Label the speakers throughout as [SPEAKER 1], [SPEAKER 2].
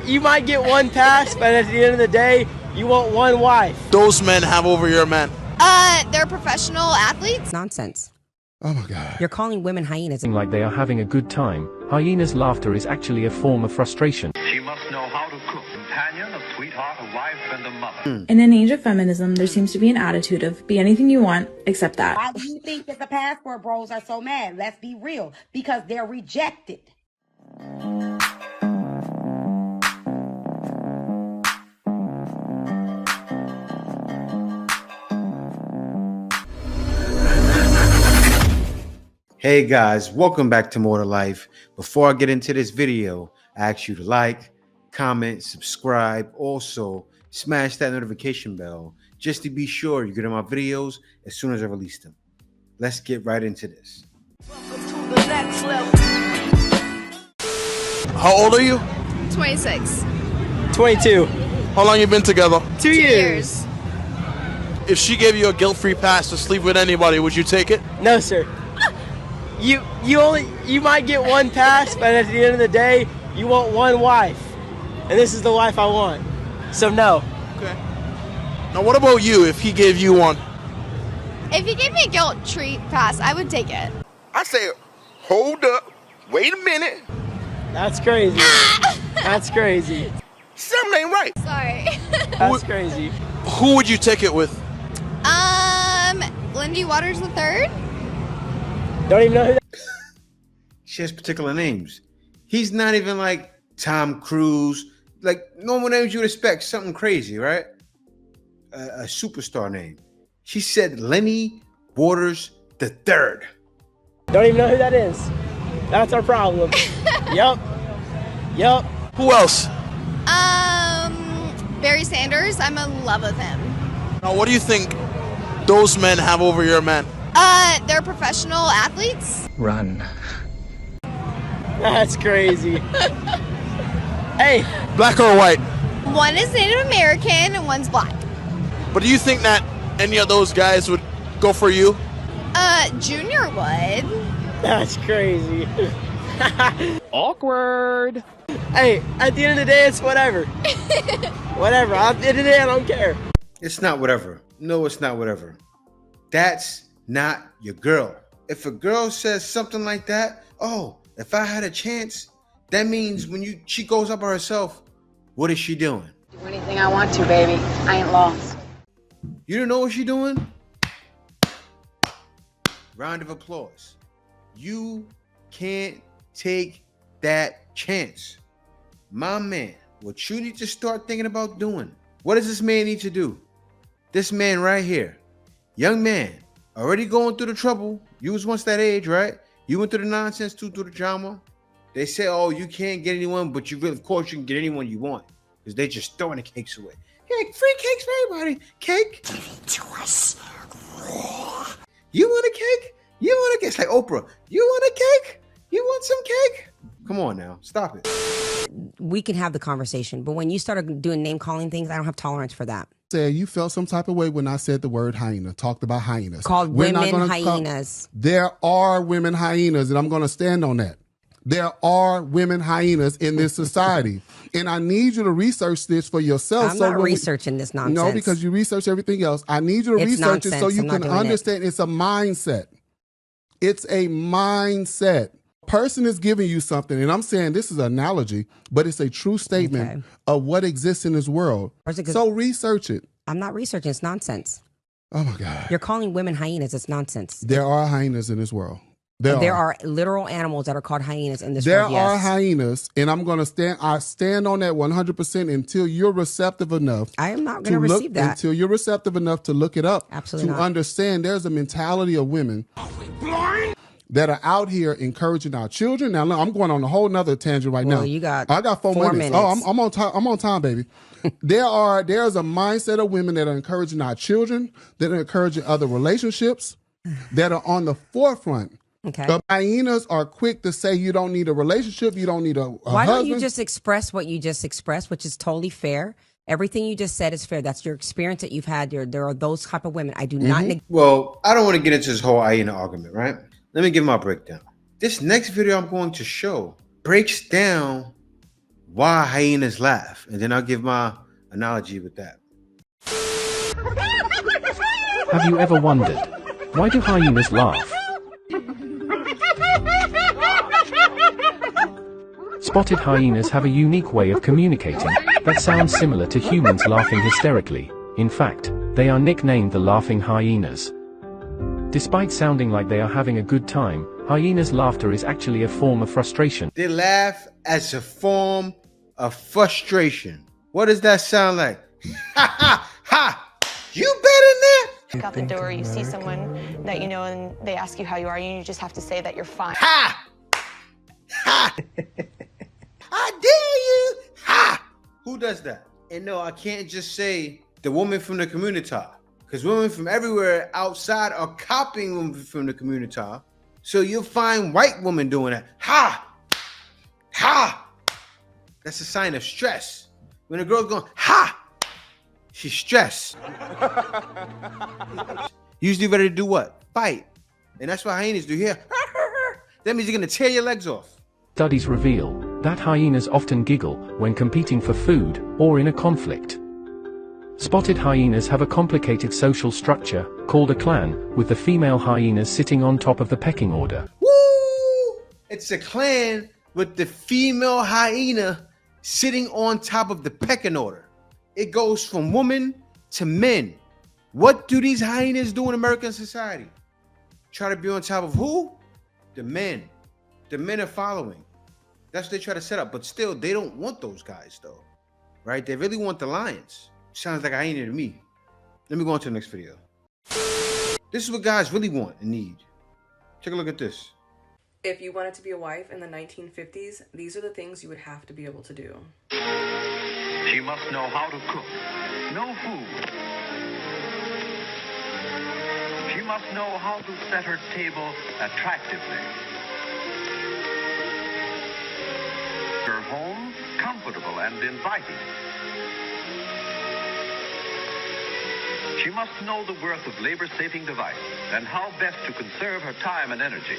[SPEAKER 1] you might get one pass, but at the end of the day, you want one wife.
[SPEAKER 2] Those men have over your men.
[SPEAKER 3] They're professional athletes.
[SPEAKER 4] Nonsense.
[SPEAKER 5] Oh my God.
[SPEAKER 4] You're calling women hyenas.
[SPEAKER 6] Like they are having a good time. Hyenas' laughter is actually a form of frustration.
[SPEAKER 7] She must know how to cook. Companion, a sweetheart, a wife, and a mother.
[SPEAKER 8] In an age of feminism, there seems to be an attitude of be anything you want, except that.
[SPEAKER 9] Why do you think that the passport bros are so mad? Let's be real. Because they're rejected.
[SPEAKER 10] Hey guys, welcome back to More to Life. Before I get into this video, I ask you to like, comment, subscribe. Also, smash that notification bell just to be sure you get my videos as soon as I release them. Let's get right into this.
[SPEAKER 2] How old are you?
[SPEAKER 3] 26.
[SPEAKER 1] 22.
[SPEAKER 2] How long you been together?
[SPEAKER 1] 2 years.
[SPEAKER 2] If she gave you a guilt-free pass to sleep with anybody, would you take it?
[SPEAKER 1] No, sir. You might get one pass, but at the end of the day, you want one wife. And this is the wife I want. So no.
[SPEAKER 2] Okay. Now what about you if he gave you one?
[SPEAKER 3] If he gave me a guilt-free pass, I would take it.
[SPEAKER 11] I say, hold up, wait a minute.
[SPEAKER 1] That's crazy. That's crazy.
[SPEAKER 11] Something ain't right.
[SPEAKER 3] Sorry.
[SPEAKER 1] That's crazy.
[SPEAKER 2] Who would you take it with?
[SPEAKER 3] Lindy Waters III?
[SPEAKER 1] Don't even know who that is.
[SPEAKER 10] She has particular names. He's not even like Tom Cruise, like normal names you would expect, something crazy, right? A superstar name. She said Lenny Waters the Third.
[SPEAKER 1] Don't even know who that is. That's our problem. Yup.
[SPEAKER 2] Who else?
[SPEAKER 3] Barry Sanders. I'm in love with him.
[SPEAKER 2] Now what do you think those men have over your men?
[SPEAKER 3] They're professional athletes.
[SPEAKER 6] Run.
[SPEAKER 1] That's crazy. Hey.
[SPEAKER 2] Black or white?
[SPEAKER 3] One is Native American and one's black.
[SPEAKER 2] But do you think that any of those guys would go for you?
[SPEAKER 3] Junior would.
[SPEAKER 1] That's crazy.
[SPEAKER 6] Awkward.
[SPEAKER 1] Hey, at the end of the day, it's whatever. Whatever. At the end of the day, I don't care.
[SPEAKER 10] It's not whatever. No, it's not whatever. That's not your girl. If a girl says something like that, oh, if I had a chance, that means when she goes up by herself, what is she doing?
[SPEAKER 9] Do anything I want to, baby. I ain't lost.
[SPEAKER 10] You don't know what she's doing? Round of applause. You can't take that chance. My man, what you need to start thinking about doing, what does this man need to do? This man right here, young man, already going through the trouble. You was once that age, right? You went through the nonsense too, through the drama. They say, oh, you can't get anyone, but you really, of course, you can get anyone you want because they just throwing the cakes away. Hey, free cakes for everybody. Cake. Give it to us raw. You want a cake? You want a cake? It's like Oprah. You want a cake? You want some cake? Come on now, stop it.
[SPEAKER 4] We can have the conversation, but when you started doing name calling things, I don't have tolerance for that.
[SPEAKER 5] Said you felt some type of way when I said the word hyena, talked about hyenas.
[SPEAKER 4] Called women hyenas.
[SPEAKER 5] There are women hyenas, and I'm going to stand on that. There are women hyenas in this society. And I need you to research this for yourself.
[SPEAKER 4] I'm not researching this nonsense.
[SPEAKER 5] No, because you research everything else. I need you to research it so you can understand it's a mindset. It's a mindset. Person is giving you something, and I'm saying this is an analogy, but it's a true statement of what exists in this world. So research it.
[SPEAKER 4] I'm not researching. It's nonsense.
[SPEAKER 5] Oh, my God.
[SPEAKER 4] You're calling women hyenas. It's nonsense.
[SPEAKER 5] There are hyenas in this world.
[SPEAKER 4] There are literal animals that are called hyenas in this
[SPEAKER 5] There
[SPEAKER 4] world,
[SPEAKER 5] are hyenas, and I'm going to stand on that 100% until you're receptive enough.
[SPEAKER 4] I am not going to receive that.
[SPEAKER 5] Until you're receptive enough to look it up.
[SPEAKER 4] Absolutely
[SPEAKER 5] to
[SPEAKER 4] not.
[SPEAKER 5] understand there's a mentality of women that are out here encouraging our children. Now, look, I'm going on a whole nother tangent right now. I got 4 minutes. Oh, I'm on time. I'm on time, baby. There's a mindset of women that are encouraging our children, that are encouraging other relationships, that are on the forefront.
[SPEAKER 4] Okay.
[SPEAKER 5] The hyenas are quick to say you don't need a relationship, you don't need a
[SPEAKER 4] Why
[SPEAKER 5] husband.
[SPEAKER 4] don't you just express what you just expressed, which is totally fair? Everything you just said is fair. That's your experience that you've had. There are those type of women. I do not.
[SPEAKER 10] Well, I don't want to get into this whole hyena argument, right? Let me give my breakdown. This next video I'm going to show breaks down why hyenas laugh, and then I'll give my analogy with that.
[SPEAKER 6] Have you ever wondered, why do hyenas laugh? Spotted hyenas have a unique way of communicating that sounds similar to humans laughing hysterically. In fact, they are nicknamed the laughing hyenas. Despite sounding like they are having a good time, hyenas' laughter is actually a form of frustration.
[SPEAKER 10] They laugh as a form of frustration. What does that sound like? Ha ha ha! You better not!
[SPEAKER 12] Out the door, you see someone that you know and they ask you how you are, and you just have to say that you're fine.
[SPEAKER 10] Ha! Ha! I dare you! Ha! Who does that? And no, I can't just say the woman from the community, because women from everywhere outside are copying women from the community. So you'll find white women doing that. Ha! Ha! That's a sign of stress. When a girl's going, ha! She's stressed. Usually ready to do what? Fight. And that's what hyenas do here. That means you're going to tear your legs off.
[SPEAKER 6] Studies reveal that hyenas often giggle when competing for food or in a conflict. Spotted hyenas have a complicated social structure called a clan, with the female hyenas sitting on top of the pecking order.
[SPEAKER 10] Woo! It's a clan with the female hyena sitting on top of the pecking order. It goes from women to men. What do these hyenas do in American society? Try to be on top of who? The men. The men are following. That's what they try to set up. But still, they don't want those guys, though. Right? They really want the lions. Sounds like a hyena to me. Let me go on to the next video. This is what guys really want and need. Take a look at this.
[SPEAKER 13] If you wanted to be a wife in the 1950s, these are the things you would have to be able to do.
[SPEAKER 7] She must know how to cook, know food. She must know how to set her table attractively. Her home comfortable and inviting. She must know the worth of labor-saving devices and how best to conserve her time and energy.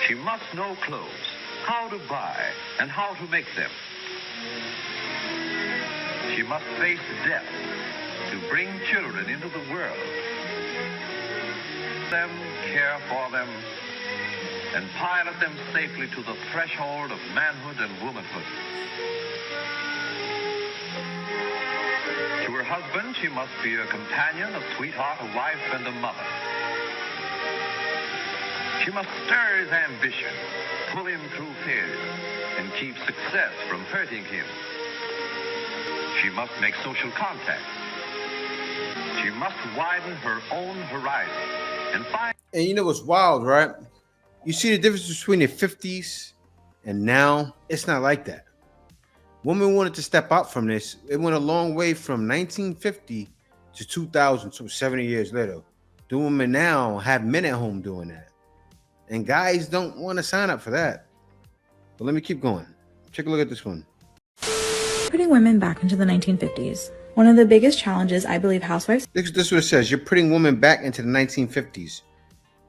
[SPEAKER 7] She must know clothes, how to buy and how to make them. She must face death to bring children into the world. Them, care for them, and pilot them safely to the threshold of manhood and womanhood. To her husband, she must be a companion, a sweetheart, a wife, and a mother. She must stir his ambition, pull him through failure, and keep success from hurting him. She must make social contact. She must widen her own horizon and find...
[SPEAKER 10] And you know what's wild, right? You see the difference between the 50s and now? It's not like that. Women wanted to step out from this. It went a long way from 1950 to 2000, so 70 years later. The women now have men at home doing that. And guys don't want to sign up for that. But let me keep going. Take a look at this one.
[SPEAKER 8] Putting women back into the 1950s. One of the biggest challenges I believe housewives...
[SPEAKER 10] This is what it says. You're putting women back into the 1950s.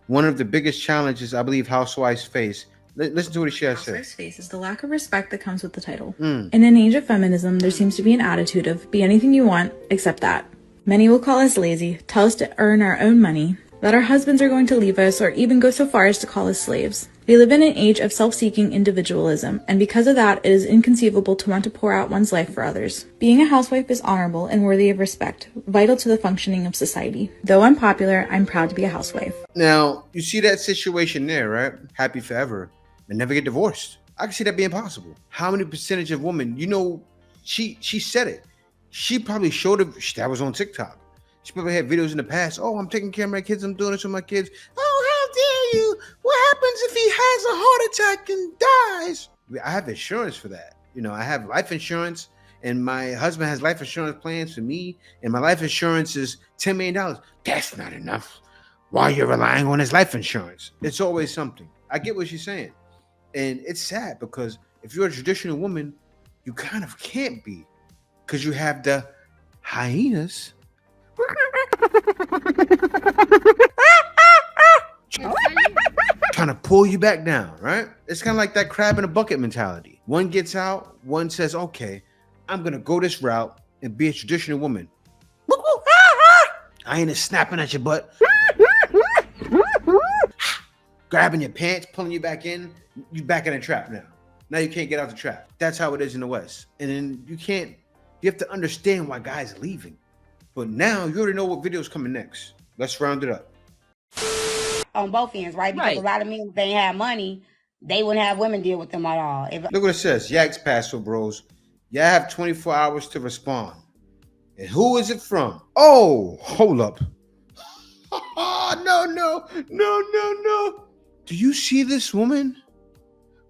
[SPEAKER 10] One of the biggest challenges I believe housewives face. Listen to what she has said.
[SPEAKER 8] Face is the lack of respect that comes with the title. In an age of feminism, there seems to be an attitude of be anything you want except that. Many will call us lazy, tell us to earn our own money, that our husbands are going to leave us, or even go so far as to call us slaves. We live in an age of self-seeking individualism, and because of that, it is inconceivable to want to pour out one's life for others. Being a housewife is honorable and worthy of respect, vital to the functioning of society. Though unpopular, I'm proud to be a housewife.
[SPEAKER 10] Now, you see that situation there, right? Happy forever and never get divorced. I can see that being possible. How many percentage of women, you know, she said it. She probably showed it. That was on TikTok. She probably had videos in the past. Oh, I'm taking care of my kids. I'm doing this with my kids. Oh, how dare you? What happens if he has a heart attack and dies? I have insurance for that. You know, I have life insurance, and my husband has life insurance plans for me, and my life insurance is $10 million. That's not enough. Why you're relying on his life insurance? It's always something. I get what she's saying. And it's sad because if you're a traditional woman, you kind of can't be, because you have the hyenas trying to pull you back down, right? It's kind of like that crab in a bucket mentality. One gets out, one says, okay, I'm gonna go this route and be a traditional woman. I ain't snapping at your butt, grabbing your pants, pulling you back in. You back in a trap now. Now you can't get out the trap. That's how it is in the West. And then you have to understand why guys are leaving. But now you already know what video's coming next. Let's round it up.
[SPEAKER 9] On both ends, right? Because a lot of men, if they ain't have money, they wouldn't have women deal with them at all.
[SPEAKER 10] Look what it says. Yaks Passport Bros. Y'all have 24 hours to respond. And who is it from? Oh, hold up. No. Do you see this woman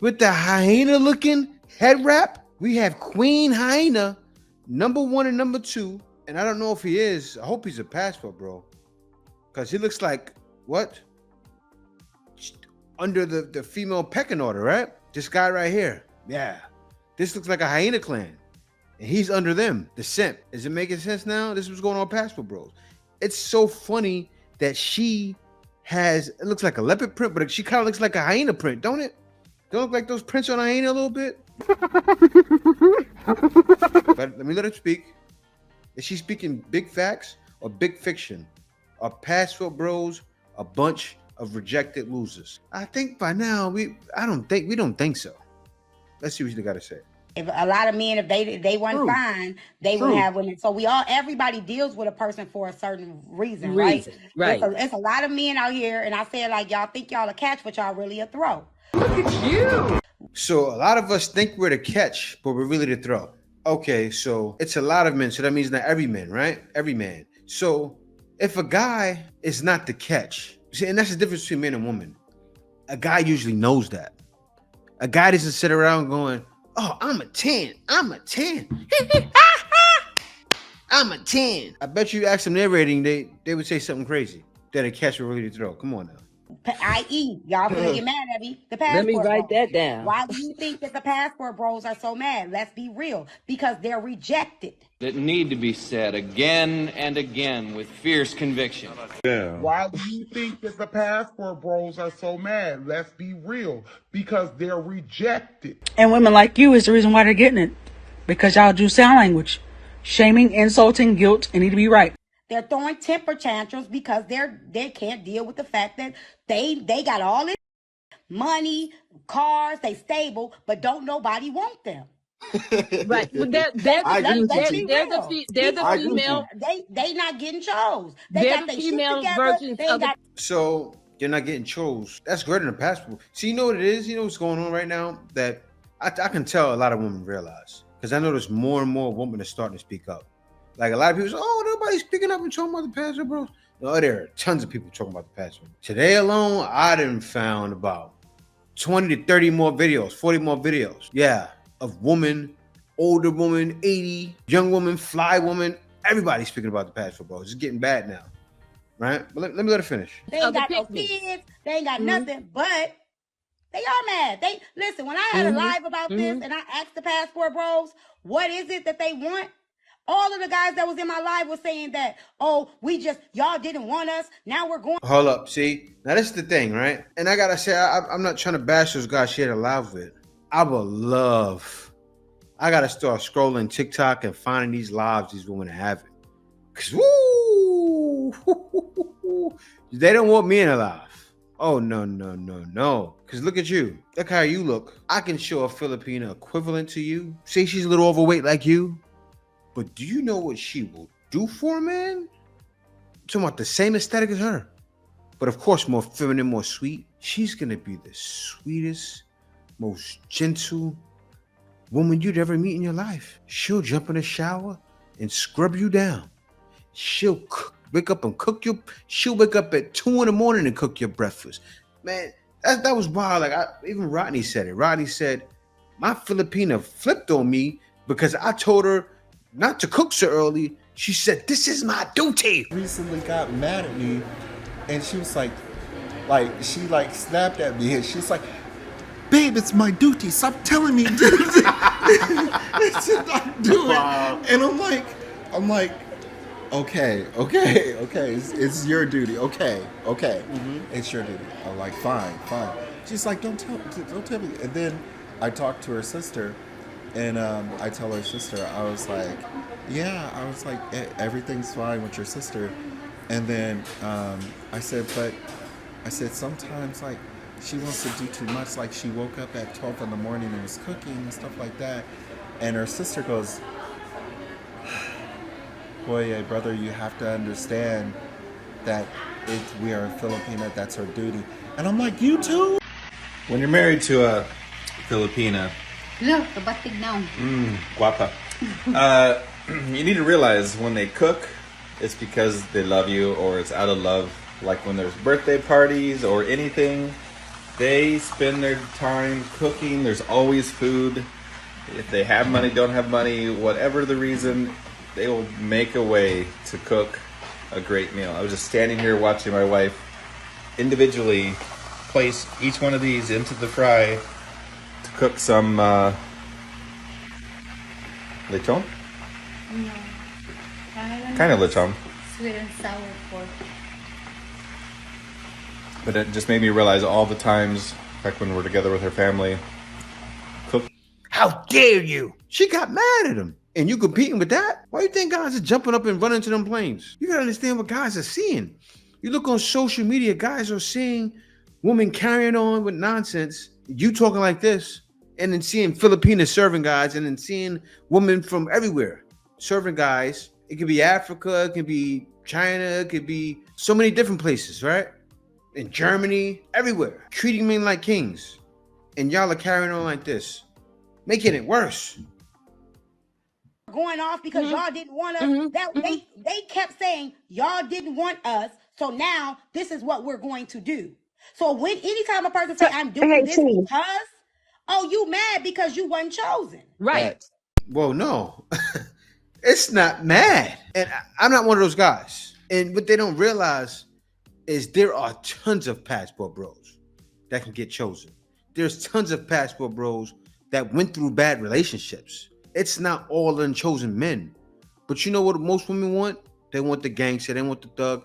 [SPEAKER 10] with the hyena looking head wrap? We have Queen Hyena, number 1 and number 2. And I don't know if he is. I hope he's a passport, bro. Because he looks like, what? Under the female pecking order, right? This guy right here. Yeah. This looks like a hyena clan. And he's under them, the simp. Is it making sense now? This is what's going on Passport Bros. It's so funny that she has, it looks like a leopard print, but she kind of looks like a hyena print, don't it? Don't look like those prints on a hyena a little bit? But let me let her speak. Is she speaking big facts or big fiction? Are Passport Bros a bunch of rejected losers? I think by now, we don't think so. Let's see what you got to say.
[SPEAKER 9] If a lot of men, if they weren't fine, they would have women. So everybody deals with a person for a certain reason, right?
[SPEAKER 4] Right.
[SPEAKER 9] It's a lot of men out here, and I said, like, y'all think y'all a catch, but y'all really a throw.
[SPEAKER 10] Look at you. So a lot of us think we're the catch, but we're really the throw. Okay, so it's a lot of men, so that means not every man, right? Every man. So if a guy is not the catch, see, and that's the difference between man and woman. A guy usually knows that. A guy doesn't sit around going, oh, I'm a 10. I'm a 10. I'm a 10. I bet you ask them their rating, they would say something crazy. That a catch would really throw. Come on now.
[SPEAKER 9] I.e., y'all gonna get mad at me. The passport.
[SPEAKER 14] Let me write that down.
[SPEAKER 9] Why do you think that the passport bros are so mad? Let's be real. Because they're rejected.
[SPEAKER 15] That need to be said again and again with fierce conviction.
[SPEAKER 16] Yeah. Why do you think that the passport bros are so mad? Let's be real. Because they're rejected.
[SPEAKER 17] And women like you is the reason why they're getting it. Because y'all do sign language. Shaming, insulting, guilt, and need to be right.
[SPEAKER 9] They're throwing temper tantrums because they can't deal with the fact that they got all this money, cars, they stable, but don't nobody want them.
[SPEAKER 14] Right. Well, they're the female.
[SPEAKER 9] They not getting chose.
[SPEAKER 14] They're the female versions of the.
[SPEAKER 10] So they're not getting chose. That's greater than passport. See, you know what it is? You know what's going on right now? That I can tell a lot of women realize. Because I know there's more and more women are starting to speak up. Like a lot of people say, oh, nobody's speaking up and talking about the passport, bro. No, there are tons of people talking about the passport. Today alone, I done found about 20 to 30 more videos, 40 more videos. Yeah, of woman, older woman, 80, young woman, fly woman. Everybody's speaking about the passport, bro. It's getting bad now, right? But let me let her finish.
[SPEAKER 9] They ain't got no kids. They ain't got nothing, but they are mad. Listen, when I had a live about this and I asked the passport bros, what is it that they want? All of the guys that was in my live was saying that, oh, y'all didn't want us. Now we're going.
[SPEAKER 10] Hold up. See, now this is the thing, right? And I got to say, I'm not trying to bash those guys she had a live with. I got to start scrolling TikTok and finding these lives these women are having. Because, woo, they don't want me in a live. Oh, no. Because look at you. Look how you look. I can show a Filipina equivalent to you. Say she's a little overweight like you. But do you know what she will do for a man? I'm talking about the same aesthetic as her. But of course, more feminine, more sweet. She's going to be the sweetest, most gentle woman you'd ever meet in your life. She'll jump in the shower and scrub you down. She'll wake up and cook she'll wake up at 2 in the morning and cook your breakfast. Man, that was wild. Like even Rodney said it. Rodney said, my Filipina flipped on me because I told her not to cook so early. She said, this is my duty.
[SPEAKER 18] Recently got mad at me and she was like she snapped at me and she was like, babe, it's my duty. Stop telling me to not do it. And I'm like, okay. It's your duty. Okay. It's your duty. I'm like, fine. She's like, don't tell me. And then I talked to her sister, and I tell her sister, I was like, yeah, I was like, everything's fine with your sister. And then I said, sometimes like she wants to do too much. Like she woke up at 12 in the morning and was cooking and stuff like that. And her sister goes, boy, brother, you have to understand that we are a Filipina, that's her duty. And I'm like, you too?
[SPEAKER 19] When you're married to a Filipina,
[SPEAKER 20] Look, kabatig now.
[SPEAKER 19] guapa, you need to realize when they cook, it's because they love you or it's out of love. Like when there's birthday parties or anything, they spend their time cooking. There's always food. If they have money, don't have money, whatever the reason, they will make a way to cook a great meal. I was just standing here watching my wife individually place each one of these into the fry to cook some lechon?
[SPEAKER 20] No.
[SPEAKER 19] Kind of lechon.
[SPEAKER 20] Sweet and sour pork.
[SPEAKER 19] But it just made me realize all the times, like when we're together with her family, cook.
[SPEAKER 10] How dare you? She got mad at him. And you competing with that? Why you think guys are jumping up and running to them planes? You gotta understand what guys are seeing. You look on social media, guys are seeing women carrying on with nonsense, you talking like this, and then seeing Filipinas serving guys, and then seeing women from everywhere serving guys. It could be Africa, it could be China, it could be so many different places, right? In Germany, everywhere, treating men like kings. And y'all are carrying on like this, making it worse.
[SPEAKER 9] Going off because y'all didn't want us. They kept saying y'all didn't want us, so now this is what we're going to do. So when anytime a person say I'm doing this because, oh, you mad because you wasn't chosen.
[SPEAKER 14] Right.
[SPEAKER 10] Well, no, it's not mad. And I'm not one of those guys. And what they don't realize is there are tons of passport bros that can get chosen. There's tons of passport bros that went through bad relationships. It's not all unchosen men. But you know what most women want? They want the gangster, they want the thug.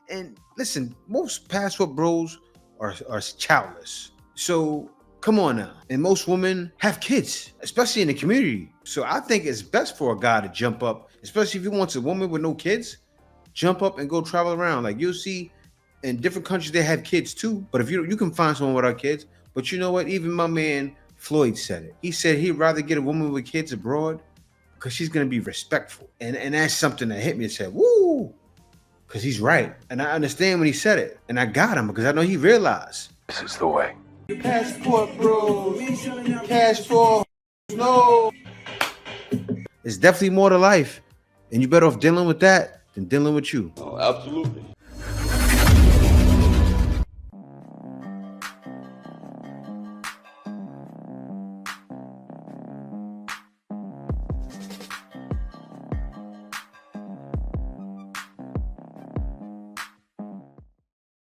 [SPEAKER 10] And listen, most passport bros are childless. So come on now. And most women have kids, especially in the community. So I think it's best for a guy to jump up, especially if he wants a woman with no kids, jump up and go travel around. Like you'll see in different countries, they have kids too. But if you can find someone without kids. But you know what? Even my man Floyd said it. He said he'd rather get a woman with kids abroad because she's going to be respectful. And that's something that hit me and said, woo, because he's right. And I understand when he said it. And I got him because I know he realized.
[SPEAKER 15] This is the way.
[SPEAKER 10] Passport bros. Passport. No. It's definitely more to life. And you're better off dealing with that than dealing with you.
[SPEAKER 15] Oh, absolutely.